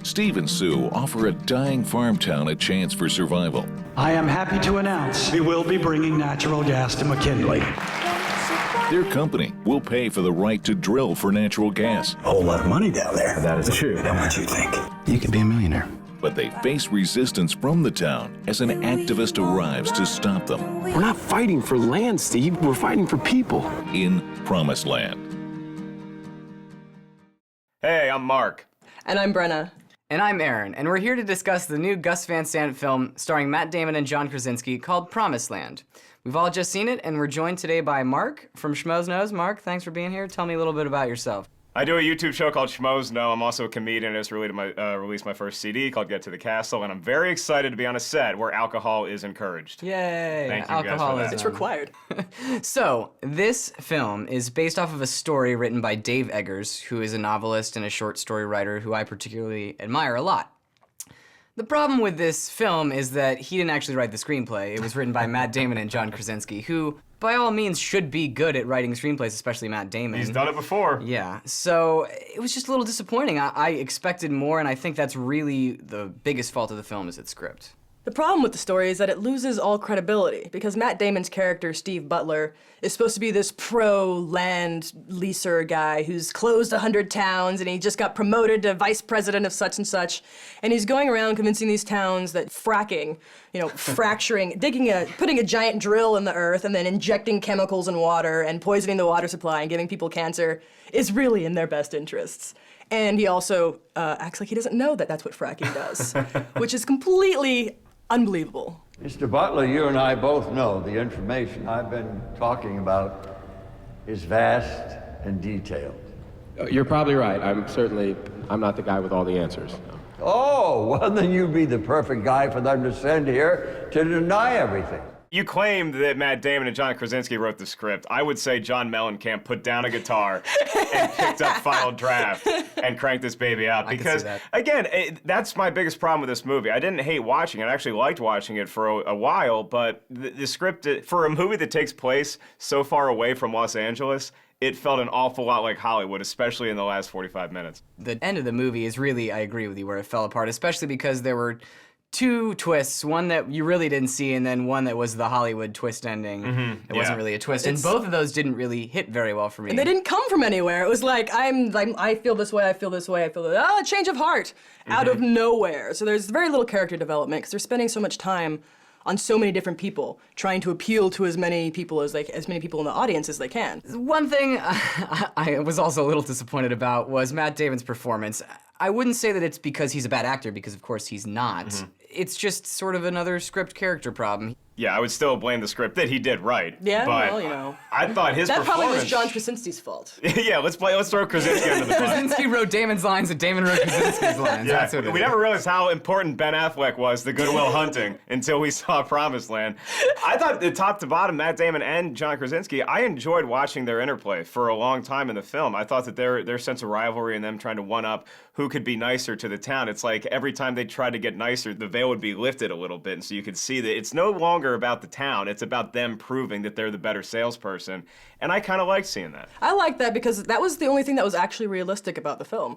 Steve and Sue offer a dying farm town a chance for survival. I am happy to announce we will be bringing natural gas to McKinley. Their company will pay for the right to drill for natural gas. A whole lot of money down there. That is true. How much you think? You could be a millionaire. But they face resistance from the town as an activist arrives to stop them. We're not fighting for land, Steve. We're fighting for people. In Promised Land. Hey, I'm Mark. And I'm Brenna. And I'm Aaron, and we're here to discuss the new Gus Van Sant film starring Matt Damon and John Krasinski called Promised Land. We've all just seen it, and we're joined today by Mark from Schmoes Know. Mark, thanks for being here. Tell me a little bit about yourself. I do a YouTube show called Schmoes Know. I'm also a comedian. I just released my first CD called Get to the Castle, and I'm very excited to be on a set where alcohol is encouraged. Yay! Thank you guys for that. It's required. So, this film is based off of a story written by Dave Eggers, who is a novelist and a short story writer who I particularly admire a lot. The problem with this film is that he didn't actually write the screenplay. It was written by Matt Damon and John Krasinski, who, by all means, should be good at writing screenplays, especially Matt Damon. He's done it before. Yeah, so it was just a little disappointing. I expected more, and I think that's really the biggest fault of the film is its script. The problem with the story is that it loses all credibility because Matt Damon's character, Steve Butler, is supposed to be this pro-land leaser guy who's closed 100 towns and he just got promoted to vice president of such and such. And he's going around convincing these towns that fracking, fracturing, putting a giant drill in the earth and then injecting chemicals in water and poisoning the water supply and giving people cancer is really in their best interests. And he also acts like he doesn't know that that's what fracking does, which is completely unbelievable. Mr. Butler, you and I both know the information I've been talking about is vast and detailed. You're probably right. I'm not the guy with all the answers. Oh, well then you'd be the perfect guy for them to send here to deny everything. You claimed that Matt Damon and John Krasinski wrote the script. I would say John Mellencamp put down a guitar and picked up Final Draft and cranked this baby out. Because, again, that's my biggest problem with this movie. I didn't hate watching it. I actually liked watching it for a while, but the script, for a movie that takes place so far away from Los Angeles, it felt an awful lot like Hollywood, especially in the last 45 minutes. The end of the movie is really, I agree with you, where it fell apart, especially because there were two twists, one that you really didn't see, and then one that was the Hollywood twist ending. It wasn't really a twist, and both of those didn't really hit very well for me. And they didn't come from anywhere. It was like, I feel this way, I feel this way, I feel this. A change of heart out of nowhere. So there's very little character development because they're spending so much time on so many different people, trying to appeal to as many people in the audience as they can. One thing I was also a little disappointed about was Matt Damon's performance. I wouldn't say that it's because he's a bad actor, because of course he's not. It's just sort of another script character problem. Yeah, I would still blame the script that he did right. Yeah, but well, I thought his that performance... probably was John Krasinski's fault. Yeah, let's throw Krasinski under the bus. Krasinski wrote Damon's lines and Damon wrote Krasinski's lines. Yeah, That's what it we is. never realized how important Ben Affleck was to Good Will Hunting until we saw Promised Land. I thought the top to bottom, Matt Damon and John Krasinski, I enjoyed watching their interplay for a long time in the film. I thought that their sense of rivalry and them trying to one-up who could be nicer to the town, it's like every time they tried to get nicer, the veil would be lifted a little bit, and so you could see that it's no longer about the town, it's about them proving that they're the better salesperson, and I kind of liked seeing that. I like that because that was the only thing that was actually realistic about the film.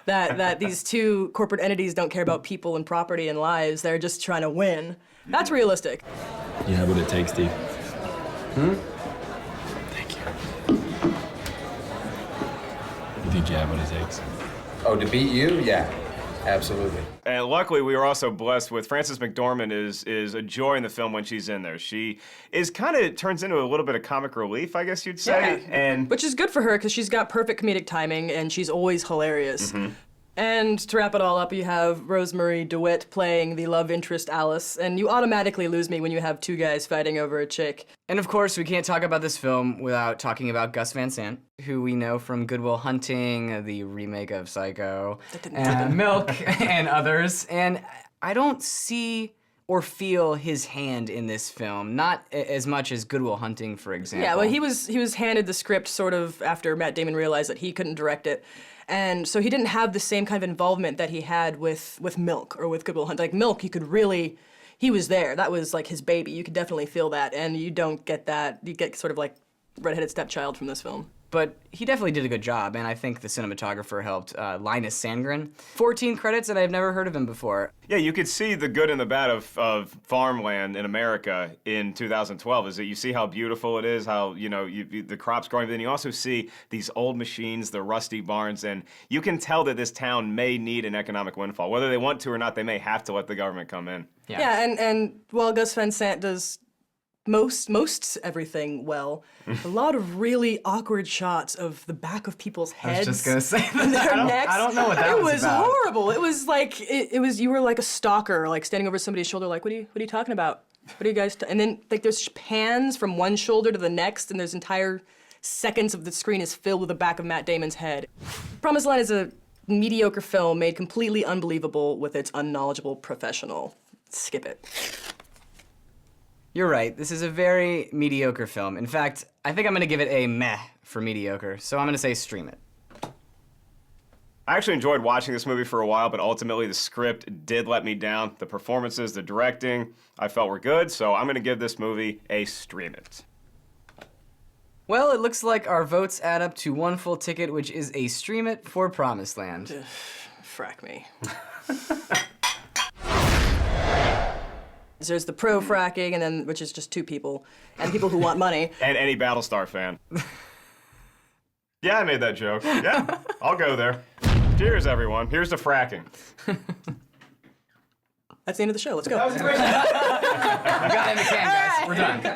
that these two corporate entities don't care about people and property and lives, they're just trying to win. That's realistic. You have what it takes, Steve. Thank you. You think you have what it takes? Oh, to beat you? Yeah, absolutely. And luckily, we were also blessed with Frances McDormand is a joy in the film when she's in there. She is turns into a little bit of comic relief, I guess you'd say. Yeah, and which is good for her because she's got perfect comedic timing and she's always hilarious. And to wrap it all up, you have Rosemary DeWitt playing the love interest Alice, and you automatically lose me when you have two guys fighting over a chick. And of course, we can't talk about this film without talking about Gus Van Sant, who we know from Good Will Hunting, the remake of Psycho, and Milk, and others. And I don't see or feel his hand in this film, not as much as Good Will Hunting, for example. Yeah, well, he was handed the script sort of after Matt Damon realized that he couldn't direct it. And so he didn't have the same kind of involvement that he had with Milk or with Good Will Hunting. Like Milk, you could really, he was there. That was like his baby. You could definitely feel that. And you don't get that. You get sort of like redheaded stepchild from this film. But he definitely did a good job, and I think the cinematographer helped, Linus Sandgren. 14 credits, and I've never heard of him before. Yeah, you could see the good and the bad of farmland in America in 2012, is that you see how beautiful it is, how, the crops growing, but then you also see these old machines, the rusty barns, and you can tell that this town may need an economic windfall. Whether they want to or not, they may have to let the government come in. Yeah, and while Gus Van Sant does most everything well, a lot of really awkward shots of the back of people's heads. I was just gonna say and their necks. I don't know what that was about. It was horrible. It was like you were like a stalker, like standing over somebody's shoulder, like, what are you talking about? What are you guys? And then like there's pans from one shoulder to the next, and there's entire seconds of the screen is filled with the back of Matt Damon's head. Promised Land is a mediocre film made completely unbelievable with its unknowledgeable professional. Skip it. You're right, this is a very mediocre film. In fact, I think I'm gonna give it a meh for mediocre, so I'm gonna say stream it. I actually enjoyed watching this movie for a while, but ultimately the script did let me down. The performances, the directing, I felt were good, so I'm gonna give this movie a stream it. Well, it looks like our votes add up to one full ticket, which is a stream it for Promised Land. Frack me. There's the pro-fracking, and then which is just two people, and people who want money. And any Battlestar fan. Yeah, I made that joke. Yeah, I'll go there. Cheers, everyone. Here's the fracking. That's the end of the show. Let's go. We got it in the can, guys. We're done.